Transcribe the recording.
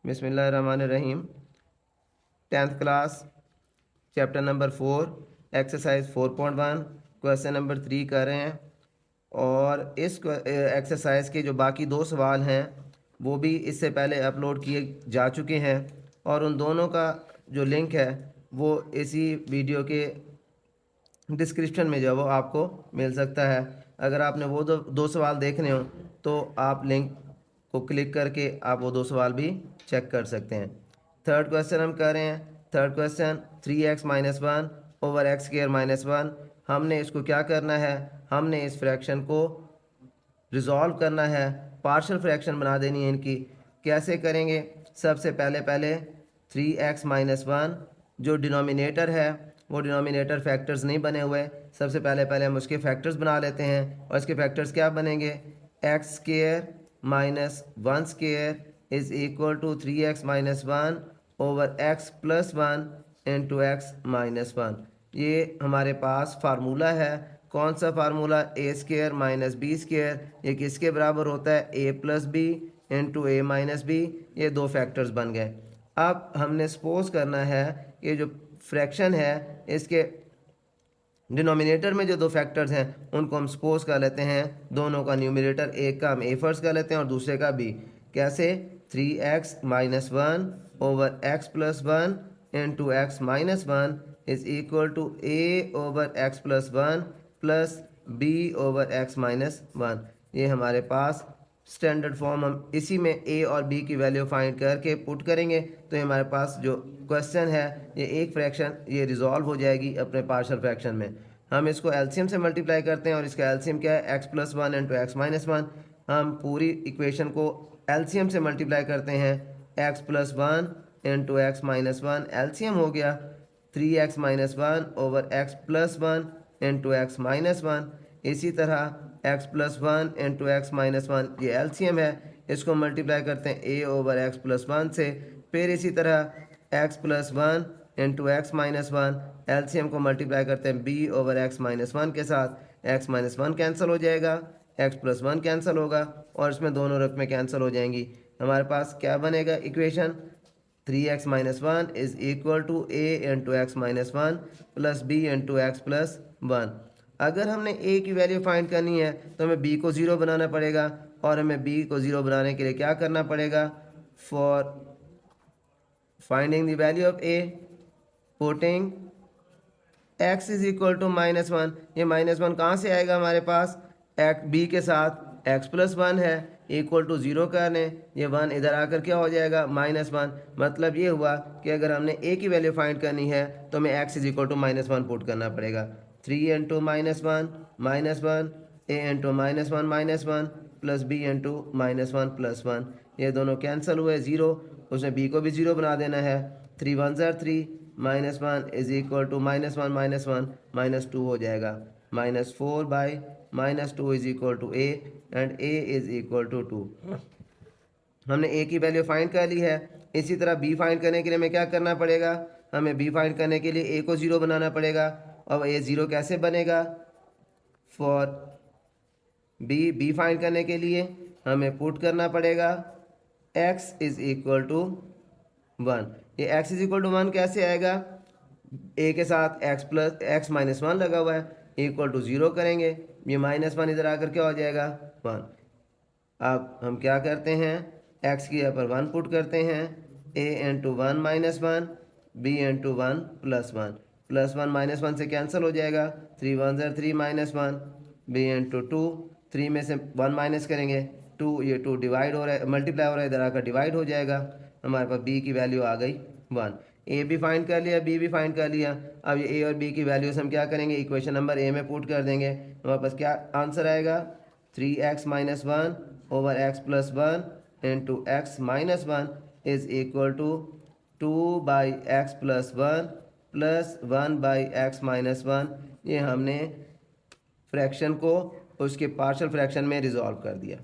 बिस्मिल्लाहिर्रहमानिर्रहीम। 10th class chapter number 4 exercise 4.1 question number 3 कर रहे हैं। और इस एक्सरसाइज के जो बाकी दो सवाल हैं वो भी इससे पहले अपलोड किए जा चुके हैं और उन दोनों का जो लिंक है वो इसी वीडियो के डिस्क्रिप्शन में जो है वो आपको मिल सकता है। अगर आपने वो दो सवाल देखने हो तो आप लिंक को क्लिक करके आप वो दो सवाल भी चेक कर सकते हैं। थर्ड क्वेश्चन हम कर रहे हैं। Third question 3x minus one over x square minus one. हमने इसको क्या करना है, हमने इस फ्रैक्शन को रिजॉल्व करना है, पार्शियल फ्रैक्शन बना देनी है इनकी। कैसे करेंगे? सबसे पहले 3x माइनस वन जो डिनोमिनेटर है वो डिनोमिनेटर फैक्टर्स नहीं बने हुए, सबसे पहले हम उसके फैक्टर्स बना लेते हैं। और इसके फैक्टर्स क्या बनेंगे? X square minus one square is equal to 3x minus one over x plus one into x minus one. ये हमारे पास फार्मूला है। कौन सा formula? A square minus b square. ये किसके बराबर होता है? A plus b into a minus b. ये दो फैक्टर्स बन गए। अब हमने सपोज करना है कि जो फ्रैक्शन है इसके डिनोमिनेटर में जो दो फैक्टर्स हैं उनको हम सपोज कर लेते हैं, दोनों का न्यूमरेटर एक का हम ए फर्स्ट कर लेते हैं और दूसरे का बी। कैसे? 3x minus one over x plus one into x minus one is equal to a over x plus one plus b over x minus one. ये हमारे पास स्टैंडर्ड फॉर्म, हम इसी में ए और बी की वैल्यू फाइंड करके put करेंगे तो ये हमारे पास जो क्वेश्चन है ये एक फ्रैक्शन ये रिजॉल्व हो जाएगी अपने पार्शियल फ्रैक्शन में। हम इसको एलसीएम से मल्टीप्लाई करते हैं और इसका एलसीएम क्या है? X plus one into x minus one. हम पूरी इक्वेशन को एलसीएम से मल्टीप्लाई करते हैं, x plus one into x minus one, LCM हो गया 3x minus one over x plus one into x minus one. इसी तरह x plus one into x minus one ये एलसीएम है, इसको मल्टीप्लाई करते हैं a over x plus one से। फिर इसी तरह x plus one into x minus one, LCM को मल्टीप्लाई करते हैं b over x minus one के साथ। x माइनस वन कैंसिल हो जाएगा, x प्लस वन कैंसिल होगा और इसमें दोनों रकमें कैंसिल हो जाएंगी। हमारे पास क्या बनेगा equation? 3x minus one is equal to a into x minus one plus b into x plus one. अगर हमने a की वैल्यू फाइंड करनी है तो हमें b को ज़ीरो बनाना पड़ेगा और हमें b को ज़ीरो बनाने के लिए क्या करना पड़ेगा? For finding the value of a putting x is equal to minus one. ये माइनस वन कहाँ से आएगा हमारे पास? b के साथ x प्लस वन है इक्वल टू ज़ीरो करने, ये वन इधर आकर क्या हो जाएगा? Minus one. मतलब ये हुआ कि अगर हमने a की वैल्यू फाइंड करनी है तो हमें x is equal to minus one put करना पड़ेगा। 3 into minus one a into minus one plus b into minus one plus one. ये दोनों कैंसिल हुए, ज़ीरो, उसमें b को भी ज़ीरो बना देना है। 3 वन ज़र 3 minus one is equal to minus one minus two हो जाएगा। Minus four by minus two is equal to a and a is equal to two. हमने a की वैल्यू फाइंड कर ली है। इसी तरह b फाइंड करने के लिए हमें क्या करना पड़ेगा? हमें b फाइंड करने के लिए a को ज़ीरो बनाना पड़ेगा। अब a ज़ीरो कैसे बनेगा? फॉर b फाइंड करने के लिए हमें पुट करना पड़ेगा x is equal to one. ये x is equal to one कैसे आएगा? a के साथ x माइनस वन लगा हुआ है, इक्वल टू ज़ीरो करेंगे, ये माइनस वन इधर आकर क्या हो जाएगा? वन। अब हम क्या करते हैं? x की यहाँ पर वन पुट करते हैं, a into one minus one b into one plus one minus one से कैंसिल हो जाएगा। 3 वन ज़र 3 minus one b into two, 3 में से वन माइनस करेंगे 2, ये 2 डिवाइड हो रहा है, मल्टीप्लाई हो रहा है, इधर आकर डिवाइड हो जाएगा। हमारे पास b की वैल्यू आ गई वन। a भी फाइंड कर लिया, b भी फाइंड कर लिया। अब ये a और b की वैल्यूज हम क्या करेंगे? इक्वेशन नंबर a में पुट कर देंगे। हमारे पास क्या आंसर आएगा? 3x minus one over x plus one into x minus one is equal to 2 by x plus one plus one by x minus one. ये हमने फ्रैक्शन को उसके पार्शियल फ्रैक्शन में रिजॉल्व कर दिया।